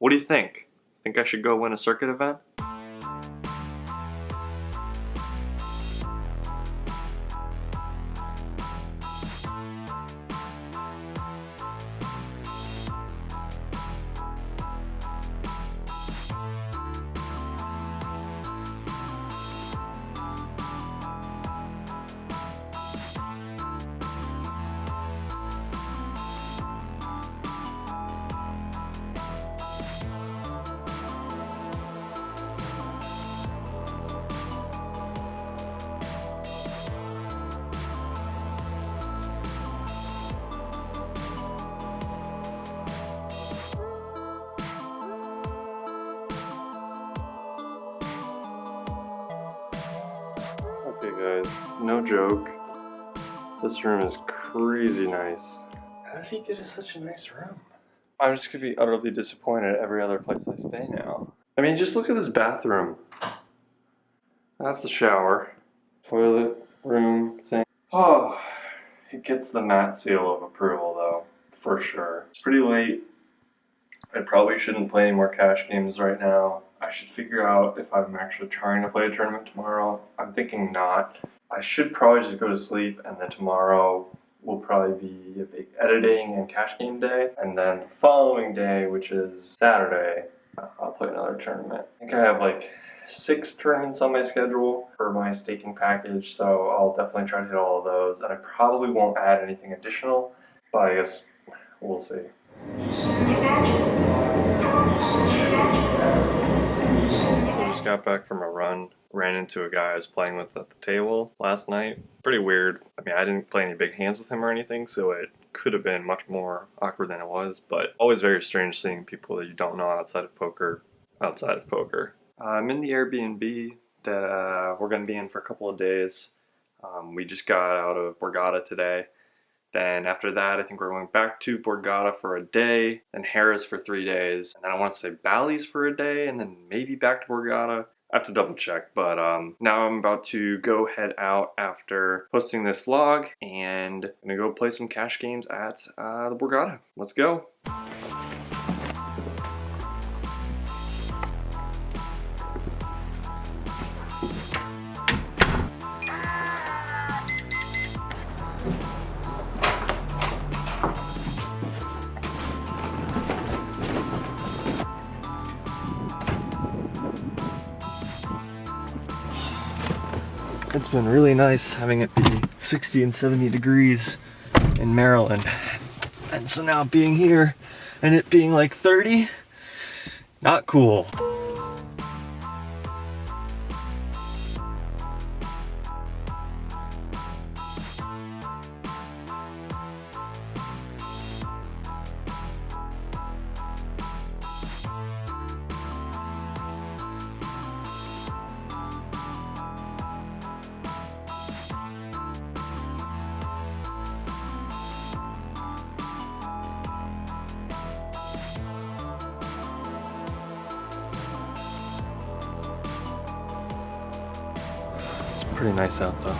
What do you think? Think I should go win a circuit event? Okay guys, no joke. This room is crazy nice. How did he get us such a nice room? I'm just gonna be utterly disappointed at every other place I stay now. I mean, just look at this bathroom. That's the shower. Toilet room thing. Oh, it gets the matte seal of approval though, for sure. It's pretty late. I probably shouldn't play any more cash games right now. I should figure out if I'm actually trying to play a tournament tomorrow. I'm thinking not. I should probably just go to sleep, and then tomorrow will probably be a big editing and cash game day. And then the following day, which is Saturday, I'll play another tournament. I think I have like 6 tournaments on my schedule for my staking package, so I'll definitely try to hit all of those. And I probably won't add anything additional, but I guess we'll see. So I just got back from a run, ran into a guy I was playing with at the table last night. Pretty weird. I mean, I didn't play any big hands with him or anything, so it could have been much more awkward than it was, but always very strange seeing people that you don't know outside of poker. I'm in the Airbnb that we're going to be in for a couple of days. We just got out of Borgata today. Then after that, I think we're going back to Borgata for a day, then Harrah's for 3 days, and then I want to say Bally's for a day, and then maybe back to Borgata. I have to double check, but now I'm about to go head out after posting this vlog, and I'm gonna go play some cash games at the Borgata. Let's go. It's been really nice having it be 60 and 70 degrees in Maryland. And so now being here and it being like 30, not cool. Pretty nice out though.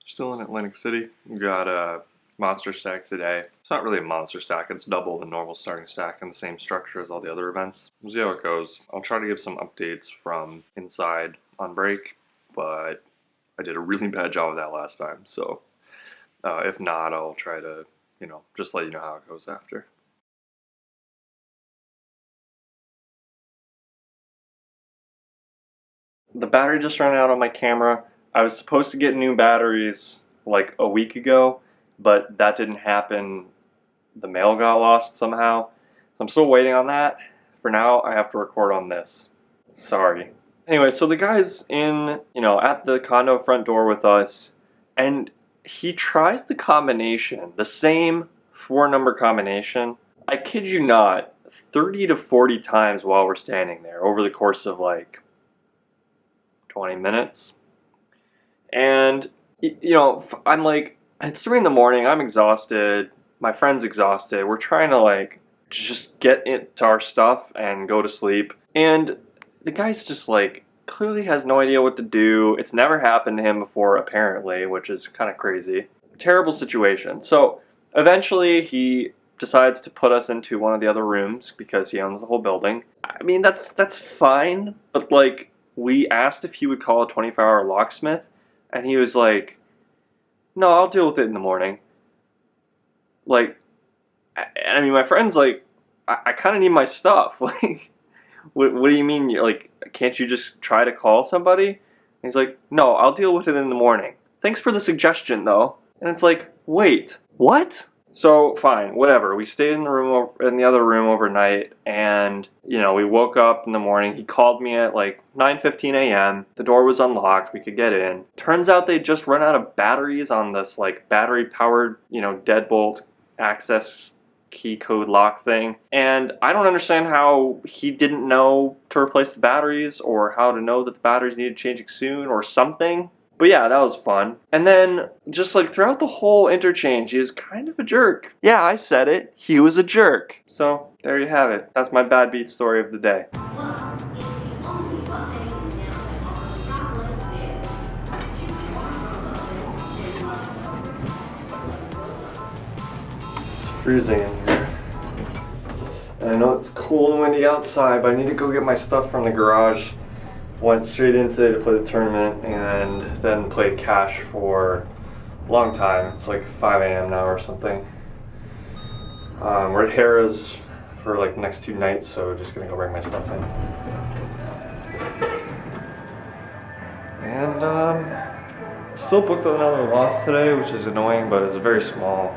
Still in Atlantic City. We got a monster stack today. It's not really a monster stack, it's double the normal starting stack and the same structure as all the other events. We'll see how it goes. I'll try to give some updates from inside on break, but I did a really bad job of that last time, so if not, I'll try to, just let you know how it goes after. The battery just ran out on my camera. I was supposed to get new batteries like a week ago, but that didn't happen. The mail got lost somehow. I'm still waiting on that. For now, I have to record on this. Sorry. Anyway, so the guy's in, at the condo front door with us, and he tries the combination, the same 4-number combination. I kid you not, 30 to 40 times while we're standing there over the course of like 20 minutes. And you know, I'm like, it's 3 in the morning. I'm exhausted. My friend's exhausted. We're trying to like just get into our stuff and go to sleep. And the guy's just like clearly has no idea what to do. It's never happened to him before, apparently, which is kind of crazy. Terrible situation. So eventually he decides to put us into one of the other rooms because he owns the whole building. I mean, that's fine, but like we asked if he would call a 24-hour locksmith, and he was like, "No, I'll deal with it in the morning." Like, I mean, my friend's like, I kind of need my stuff. Like, what do you mean? Like, can't you just try to call somebody? And he's like, "No, I'll deal with it in the morning. Thanks for the suggestion, though." And it's like, wait, what? So fine, whatever. We stayed in the other room overnight, and you know, we woke up in the morning. He called me at like 9:15 a.m. The door was unlocked. We could get in. Turns out they just run out of batteries on this like battery-powered, you know, deadbolt access key code lock thing. And I don't understand how he didn't know to replace the batteries, or how to know that the batteries needed changing soon, or something. But yeah, that was fun. And then, just like throughout the whole interchange, he was kind of a jerk. Yeah, I said it. He was a jerk. So, there you have it. That's my bad beat story of the day. It's freezing in here. And I know it's cold and windy outside, but I need to go get my stuff from the garage. Went straight in today to play the tournament, and then played cash for a long time. It's like 5 a.m. now or something. We're at Harrah's for like the next 2 nights, so just gonna go bring my stuff in. And still booked another loss today, which is annoying, but it's very small,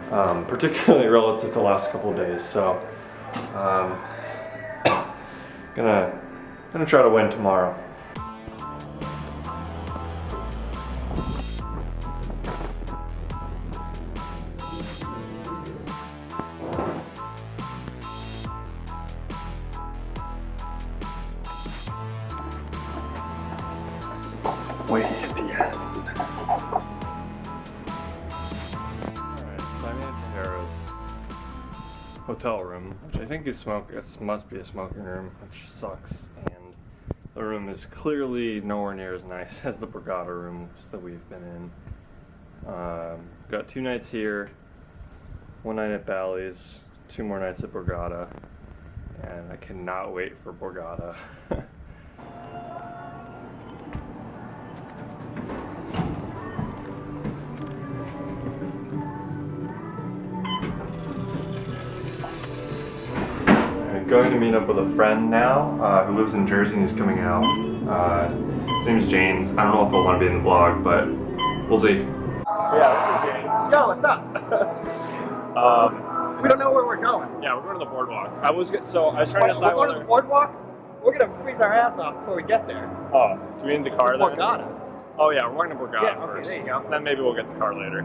particularly relative to the last couple of days. So, gonna try to win tomorrow. Way at the end. Alright, so I made it to Harrah's hotel room, which I think is must be a smoking room, which sucks. And the room is clearly nowhere near as nice as the Borgata rooms that we've been in. Got 2 nights here, 1 night at Bally's, 2 more nights at Borgata, and I cannot wait for Borgata. Going to meet up with a friend now who lives in Jersey and he's coming out. His name is James. I don't know if he'll want to be in the vlog, but we'll see. Yeah, this is James. Yo, what's up? We don't know where we're going. Yeah, we're going to the Boardwalk. I was trying to decide we're going to the Boardwalk? We're going to freeze our ass off before we get there. Oh, do we need the car then? Borgata. Oh yeah, we're going to Borgata Yeah, okay, first. there you go. Then maybe we'll get the car later.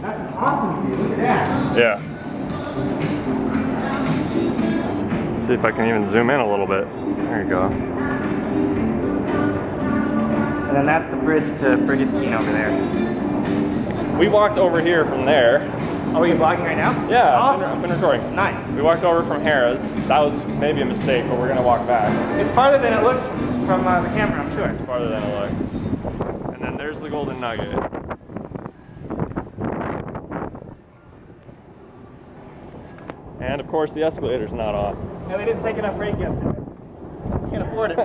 That's an awesome view. Look at that. Yeah. See if I can even zoom in a little bit. There you go. And then that's the bridge to Brigantine over there. We walked over here from there. Oh, are you vlogging right now? Yeah, Awesome. I've been recording. Nice. We walked over from Harrah's. That was maybe a mistake, but we're gonna walk back. It's farther than it looks from the camera, I'm sure. It's farther than it looks. And then there's the Golden Nugget. And of course the escalator's not off. No, we didn't take enough break yesterday. Can't afford it.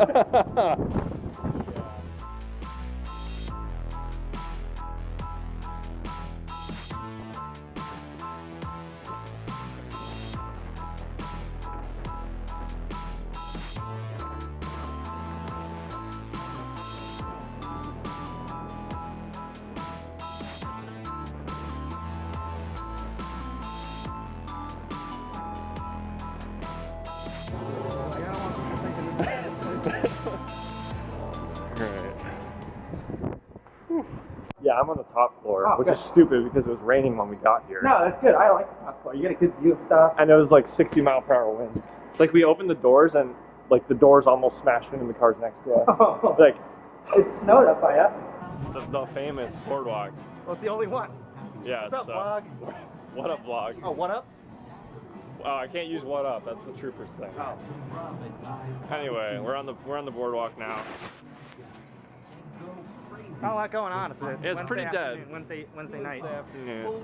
Yeah, I'm on the top floor, Oh, which good. is stupid because it was raining when we got here. No, that's good. I like the top floor. You get a good view of stuff. And it was like 60-mile-per-hour winds. Like we opened the doors and like the doors almost smashed into the cars next to us. Oh. Like It snowed up by us. the famous Boardwalk. Well, it's the only one. Yeah. What's up, vlog? What up, vlog? Oh, what up? Oh, I can't use what up. That's the troopers thing. Oh. Anyway, we're on the boardwalk now. Not a lot going on. It's It's pretty dead. Wednesday night. Afternoon.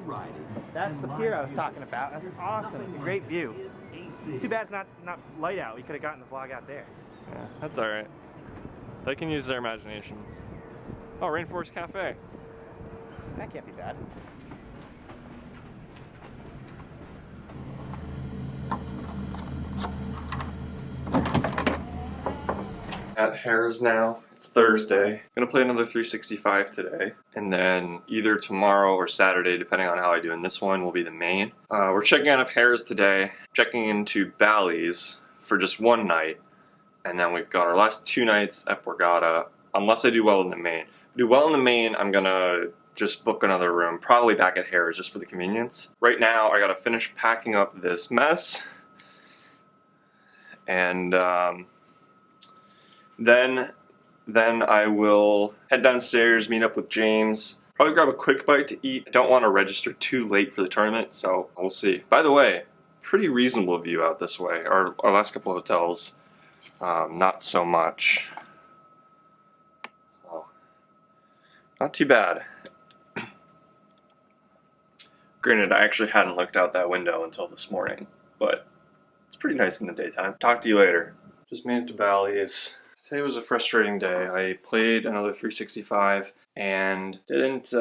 That's the pier I was talking about. That's awesome. It's a great view. It's too bad it's not light out. We could have gotten the vlog out there. Yeah, that's all right. They can use their imaginations. Oh, Rainforest Cafe. That can't be bad. At Harrah's now. It's Thursday. Gonna play another 365 today, and then either tomorrow or Saturday, depending on how I do in this one, will be the main. We're checking out of Harrah's today, checking into Bally's for just one night, and then we've got our last 2 nights at Borgata, unless I do well in the main. If I do well in the main, I'm gonna just book another room, probably back at Harrah's just for the convenience. Right now, I gotta finish packing up this mess, and then I will head downstairs, meet up with James, probably grab a quick bite to eat. I don't want to register too late for the tournament, so we'll see. By the way, pretty reasonable view out this way. Our last couple of hotels, not so much. Oh, not too bad. Granted, I actually hadn't looked out that window until this morning, but it's pretty nice in the daytime. Talk to you later. Just made it to Bally's. Today was a frustrating day. I played another 365 and didn't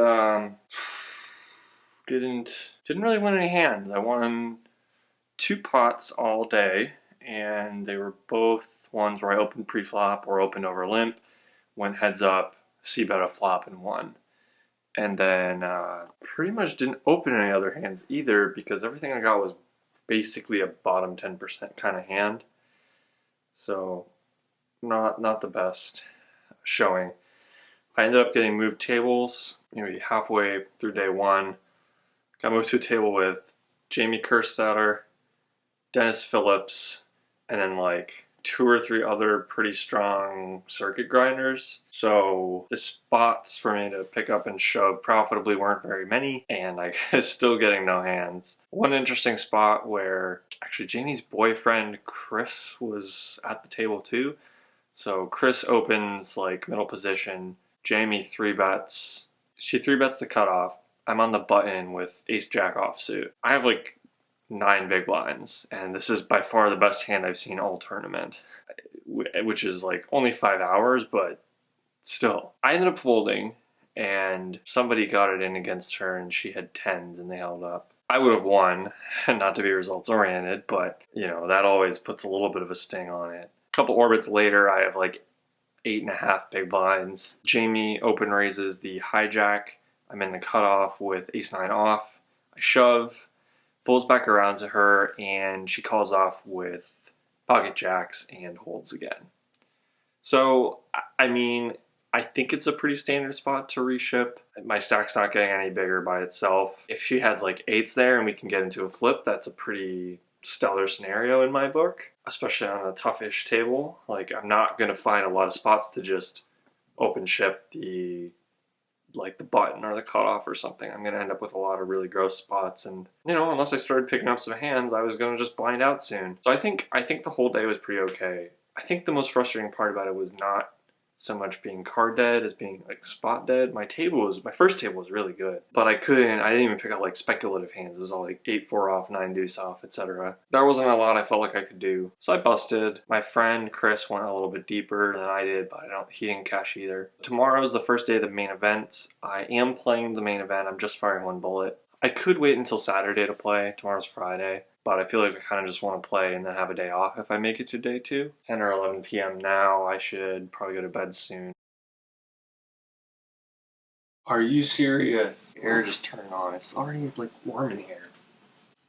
really win any hands. I won 2 pots all day, and they were both ones where I opened pre-flop or opened over limp, went heads up, c-bet a flop, and won. And then pretty much didn't open any other hands either because everything I got was basically a bottom 10% kind of hand. So not the best showing. I ended up getting moved tables, maybe halfway through day 1. Got moved to a table with Jamie Kerstetter, Dennis Phillips, and then like 2 or 3 other pretty strong circuit grinders. So the spots for me to pick up and shove profitably weren't very many, and I was still getting no hands. One interesting spot where actually Jamie's boyfriend Chris was at the table too. So Chris opens like middle position, Jamie 3-bets. She 3-bets the cutoff. I'm on the button with ace jack offsuit. I have like 9 big blinds, and this is by far the best hand I've seen all tournament, which is like only 5 hours, but still. I ended up folding, and somebody got it in against her, and she had 10s, and they held up. I would have won, not to be results oriented, but you know, that always puts a little bit of a sting on it. A couple orbits later, I have like 8.5 big blinds. Jamie open raises the hijack. I'm in the cutoff with ace-9 off. I shove, folds back around to her, and she calls off with pocket jacks and holds again. So, I mean, I think it's a pretty standard spot to reship. My stack's not getting any bigger by itself. If she has like 8s there and we can get into a flip, that's a pretty stellar scenario in my book, especially on a toughish table. Like, I'm not going to find a lot of spots to just open ship the button or the cutoff or something. I'm going to end up with a lot of really gross spots, and you know, unless I started picking up some hands, I was going to just blind out soon. So I think the whole day was pretty okay. I think the most frustrating part about it was not so much being card dead as being like spot dead. My first table was really good, but I didn't even pick up like speculative hands. It was all like 8-4 off, 9-deuce off, etc. There wasn't a lot I felt like I could do, so I busted. My friend Chris went a little bit deeper than I did, but he didn't cash either. Tomorrow is the first day of the main event. I am playing the main event. I'm just firing 1 bullet. I could wait until Saturday to play. Tomorrow's Friday. But I feel like I kind of just want to play and then have a day off if I make it to day 2. 10 or 11 p.m. now. I should probably go to bed soon. Are you serious? Air just turned on. It's already like warm in here.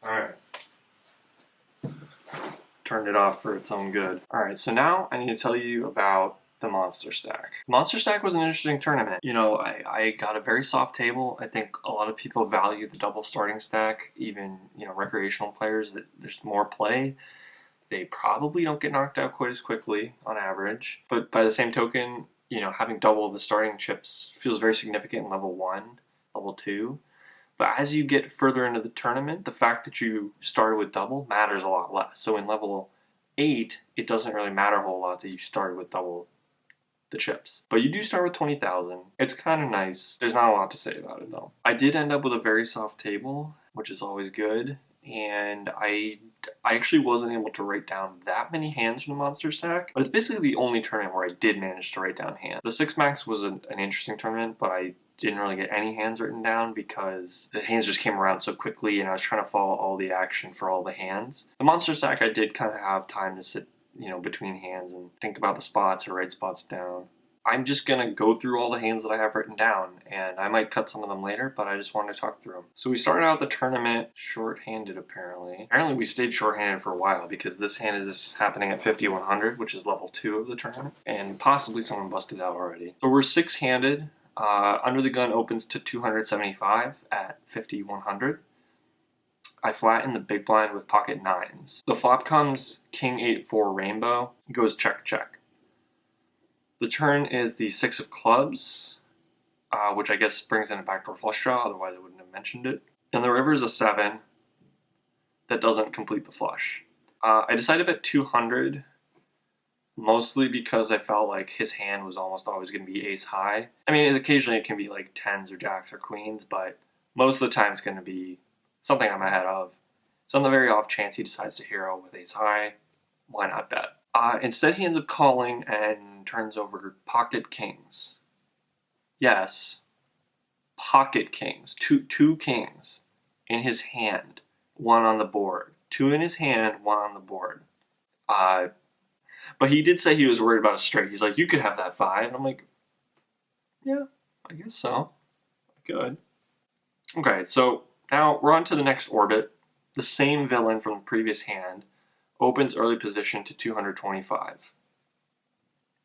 Alright. Turned it off for its own good. Alright, so now I need to tell you about the Monster Stack. Monster Stack was an interesting tournament. You know, I got a very soft table. I think a lot of people value the double starting stack, even, you know, recreational players, that there's more play. They probably don't get knocked out quite as quickly on average. But by the same token, you know, having double the starting chips feels very significant in level 1, level 2. But as you get further into the tournament, the fact that you started with double matters a lot less. So in level 8, it doesn't really matter a whole lot that you started with double the chips. But you do start with 20,000. It's kind of nice. There's not a lot to say about it though. I did end up with a very soft table, which is always good. And I actually wasn't able to write down that many hands from the Monster Stack, but it's basically the only tournament where I did manage to write down hands. The 6 Max was an interesting tournament, but I didn't really get any hands written down because the hands just came around so quickly and I was trying to follow all the action for all the hands. The Monster Stack, I did kind of have time to sit, you know, between hands and think about the spots or write spots down. I'm just going to go through all the hands that I have written down, and I might cut some of them later, but I just wanted to talk through them. So we started out the tournament short-handed, apparently. Apparently we stayed short-handed for a while, because this hand is happening at 5100, which is level 2 of the tournament, and possibly someone busted out already. So we're 6-handed. Under the gun opens to 275 at 5100. I flatten the big blind with pocket 9s. The flop comes King 8-4 rainbow, goes check check. The turn is the 6 of clubs, which I guess brings in a backdoor flush draw, otherwise I wouldn't have mentioned it. And the river is a 7 that doesn't complete the flush. I decided to bet 200, mostly because I felt like his hand was almost always going to be ace high. I mean, occasionally it can be like 10s or jacks or queens, but most of the time it's going to be something I'm ahead of. So on the very off chance he decides to hero with ace high, why not bet? Instead he ends up calling and turns over pocket kings. Yes, pocket kings. Two kings in his hand, one on the board. 2 in his hand, 1 on the board. But he did say he was worried about a straight. He's like, you could have that 5. And I'm like, yeah, I guess so. I could. Okay, so now we're on to the next orbit. The same villain from the previous hand opens early position to 225.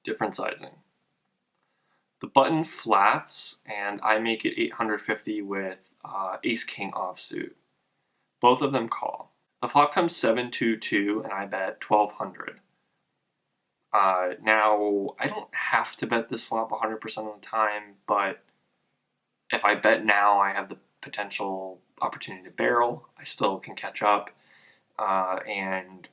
Different sizing. The button flats, and I make it 850 with ace-king offsuit. Both of them call. The flop comes 7-2-2, and I bet 1200. Now, I don't have to bet this flop 100% of the time, but if I bet now, I have the potential opportunity to barrel. I still can catch up, and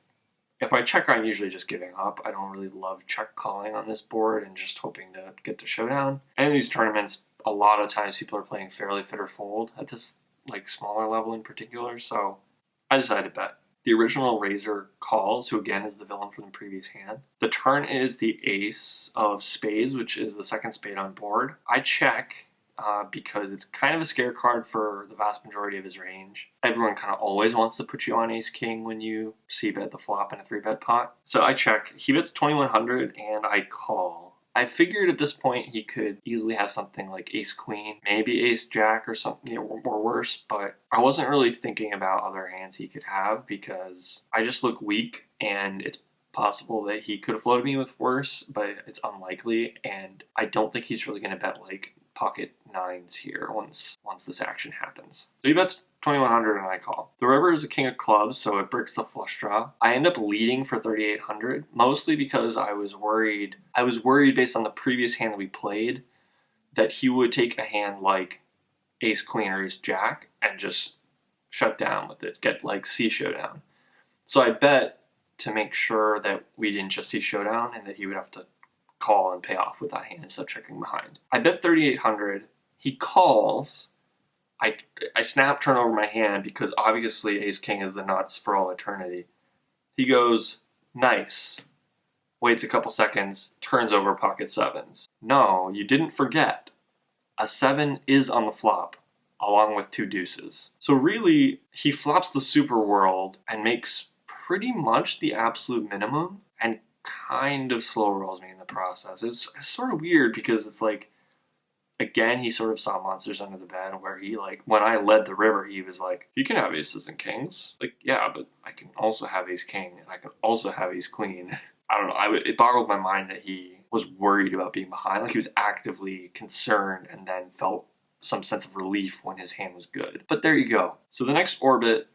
if I check, I'm usually just giving up. I don't really love check calling on this board and just hoping to get to showdown. And in these tournaments, a lot of times people are playing fairly fit or fold at this like smaller level in particular, so I decided to bet. The original raiser calls, who again is the villain from the previous hand. The turn is the ace of spades, which is the second spade on board. I check because it's kind of a scare card for the vast majority of his range. Everyone kind of always wants to put you on ace-king when you c-bet the flop in a 3-bet pot. So I check. He bets 2100 and I call. I figured at this point he could easily have something like ace-queen, maybe ace-jack or something, you know, or worse, but I wasn't really thinking about other hands he could have because I just look weak, and it's possible that he could have floated me with worse, but it's unlikely, and I don't think he's really going to bet like pocket 9s here once this action happens. So he bets 2100 and I call. The river is a king of clubs, so it breaks the flush draw. I end up leading for 3800, mostly because I was worried based on the previous hand that we played that he would take a hand like ace queen or ace jack and just shut down with it, get like C showdown. So I bet to make sure that we didn't just see showdown and that he would have to call and pay off with that hand instead of checking behind. I bet 3800. He calls. I snap turn over my hand because obviously ace-king is the nuts for all eternity. He goes, nice. Waits a couple seconds, turns over pocket 7s. No, you didn't forget. A 7 is on the flop, along with 2 deuces. So really, he flops the super world and makes pretty much the absolute minimum and kind of slow rolls me in the process. It's sort of weird because it's like, again, he sort of saw monsters under the bed where he, like, when I led the river, he was like, you can have aces and kings. Like, yeah, but I can also have ace king and I can also have ace queen. I don't know. It boggled my mind that he was worried about being behind. Like he was actively concerned and then felt some sense of relief when his hand was good. But there you go. So the next orbit,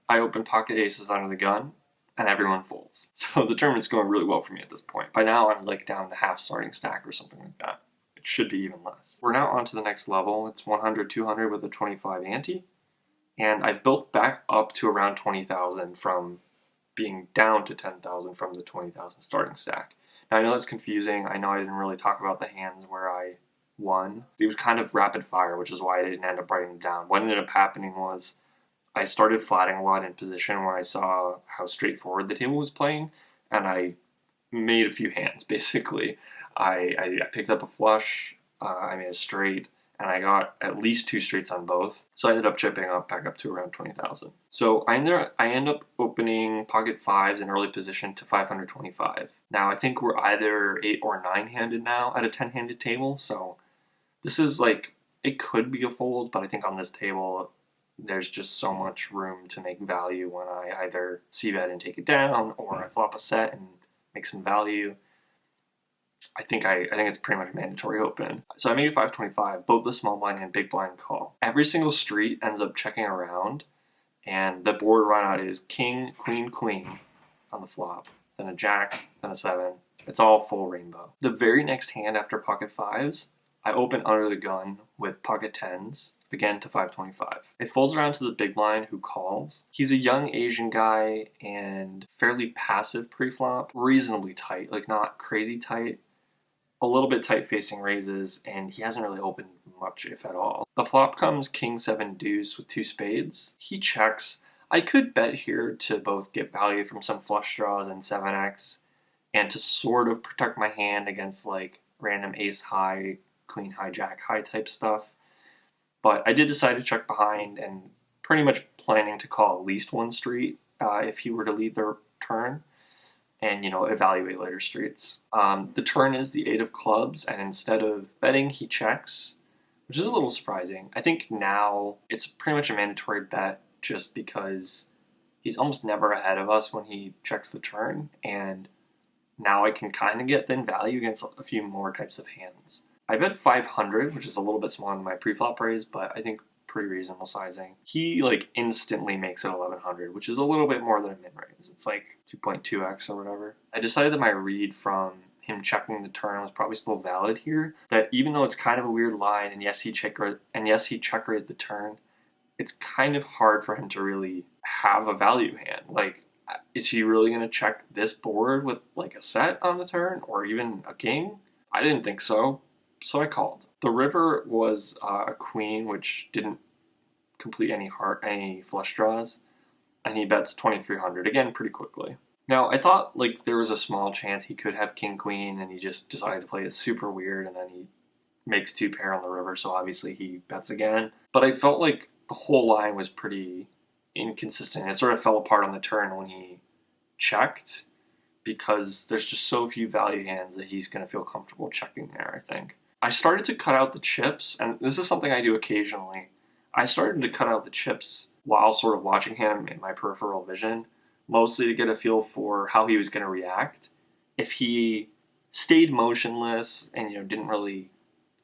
I open pocket aces under the gun, and everyone folds. So the tournament's going really well for me at this point. By now, I'm like down to half starting stack or something like that. It should be even less. We're now on to the next level. It's 100, 200 with a 25 ante. And I've built back up to around 20,000 from being down to 10,000 from the 20,000 starting stack. Now I know that's confusing. I know I didn't really talk about the hands where I won. It was kind of rapid fire, which is why I didn't end up writing them down. What ended up happening was I started flatting a lot in position when I saw how straightforward the table was playing, and I made a few hands, basically. I picked up a flush, I made a straight, and I got at least 2 straights on both. So I ended up chipping up back up to around 20,000. So I end up opening pocket 5s in early position to 525. Now I think we're either 8 or 9-handed now at a 10-handed table, so this is like, it could be a fold, but I think on this table there's just so much room to make value when I either c-bet and take it down, or I flop a set and make some value. I think it's pretty much mandatory open. So I made 525, both the small blind and big blind call. Every single street ends up checking around, and the board run out is king, queen, queen on the flop, then a jack, then a 7. It's all full rainbow. The very next hand after pocket 5s, I open under the gun with pocket 10s, again to 525. It folds around to the big blind, who calls. He's a young Asian guy and fairly passive pre-flop, reasonably tight, like not crazy tight, a little bit tight facing raises, and he hasn't really opened much, if at all. The flop comes king 7 deuce with 2 spades. He checks. I could bet here to both get value from some flush draws and 7x, and to sort of protect my hand against like random ace high, queen high, jack high type stuff. But I did decide to check behind, and pretty much planning to call at least 1 street if he were to lead their turn, and evaluate later streets. The turn is the 8 of clubs, and instead of betting, he checks, which is a little surprising. I think now it's pretty much a mandatory bet, just because he's almost never ahead of us when he checks the turn, and now I can kind of get thin value against a few more types of hands. I bet 500, which is a little bit smaller than my pre-flop raise, but I think pretty reasonable sizing. He like instantly makes it 1100, which is a little bit more than a min raise. It's like 2.2x or whatever. I decided that my read from him checking the turn was probably still valid here. That even though it's kind of a weird line, and yes he check raised the turn, it's kind of hard for him to really have a value hand. Like, is he really going to check this board with like a set on the turn or even a king? I didn't think so. So I called. The river was a queen, which didn't complete any flush draws, and he bets 2,300 again pretty quickly. Now I thought like there was a small chance he could have king queen, and he just decided to play it super weird, and then he makes 2 pair on the river, so obviously he bets again. But I felt like the whole line was pretty inconsistent. It sort of fell apart on the turn when he checked, because there's just so few value hands that he's going to feel comfortable checking there, I think. I started to cut out the chips, and this is something I do occasionally. I started to cut out the chips while sort of watching him in my peripheral vision, mostly to get a feel for how he was going to react. If he stayed motionless and didn't really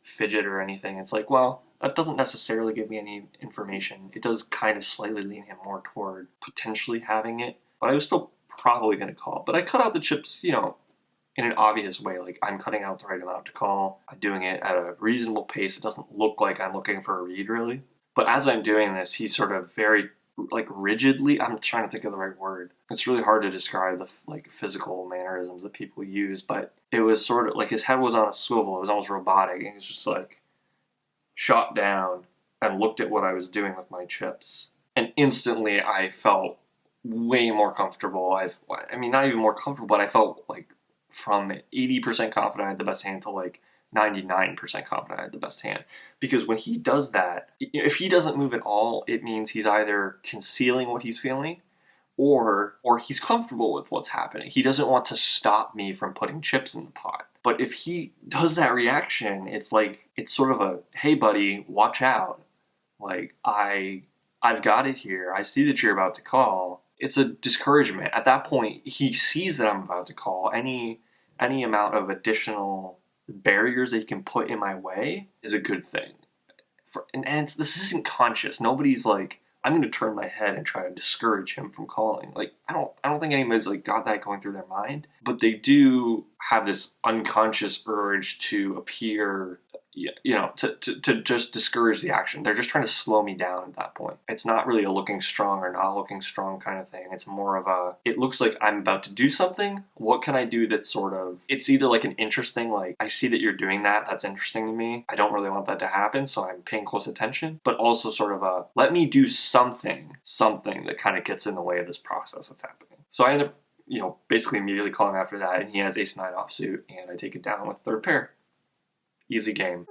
fidget or anything, it's like, well, that doesn't necessarily give me any information. It does kind of slightly lean him more toward potentially having it, but I was still probably going to call. But I cut out the chips, in an obvious way. Like, I'm cutting out the right amount to call. I'm doing it at a reasonable pace. It doesn't look like I'm looking for a read, really. But as I'm doing this, he's sort of very, like, rigidly, I'm trying to think of the right word. It's really hard to describe the, like, physical mannerisms that people use, but it was sort of, like, his head was on a swivel. It was almost robotic. And he was just, like, shot down and looked at what I was doing with my chips. And instantly, I felt way more comfortable. I mean, not even more comfortable, but I felt, like, from 80% confident I had the best hand to like 99% confident I had the best hand. Because when he does that, if he doesn't move at all, it means he's either concealing what he's feeling or he's comfortable with what's happening. He doesn't want to stop me from putting chips in the pot. But if he does that reaction, it's like, it's sort of a, hey buddy, watch out. Like, I've got it here. I see that you're about to call. It's a discouragement. At that point, he sees that I'm about to call. Any any amount of additional barriers that he can put in my way is a good thing. This isn't conscious. Nobody's like, I'm going to turn my head and try to discourage him from calling. Like, I don't think anybody's like got that going through their mind, but they do have this unconscious urge to appear, to just discourage the action. They're just trying to slow me down at that point. It's not really a looking strong or not looking strong kind of thing. It's more of a, it looks like I'm about to do something. What can I do that's sort of, it's either like an interesting, like, I see that you're doing that. That's interesting to me. I don't really want that to happen, so I'm paying close attention. But also sort of a, let me do something that kind of gets in the way of this process that's happening. So I end up, basically immediately calling after that, and he has ace-9 offsuit, and I take it down with third pair. Easy game.